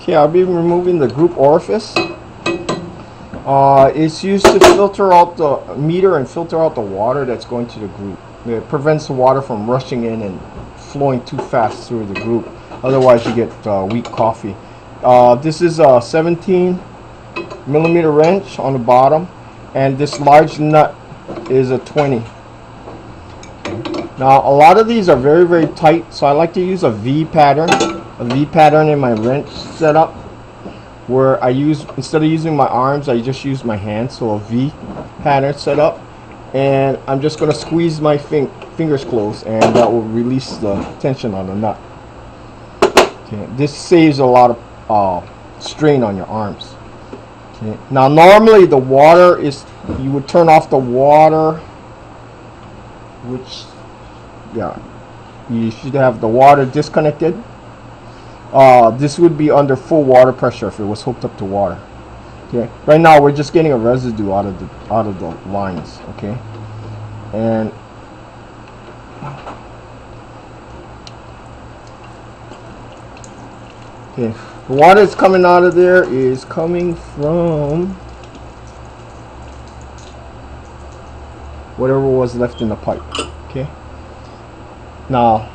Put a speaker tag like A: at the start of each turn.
A: Okay, I'll be removing the group orifice. It's used to filter out the meter and filter out the water that's going to the group. It prevents the water from rushing in and flowing too fast through the group. Otherwise, you get weak coffee. This is a 17mm wrench on the bottom, and this large nut is a 20. Now, a lot of these are very, very tight, so I like to use a V pattern in my wrench setup, where I use, instead of using my arms, I just use my hands, so a V pattern setup. And I'm just going to squeeze my fingers closed, and that will release the tension on the nut. Okay, this saves a lot of strain on your arms. Okay. Now, normally the water is, you would turn off the water, which, yeah, you should have the water disconnected. This would be under full water pressure if it was hooked up to water. Okay. Right now we're just getting a residue out of the lines. Okay. And okay, the water that's coming out of there is coming from whatever was left in the pipe. Okay. Now,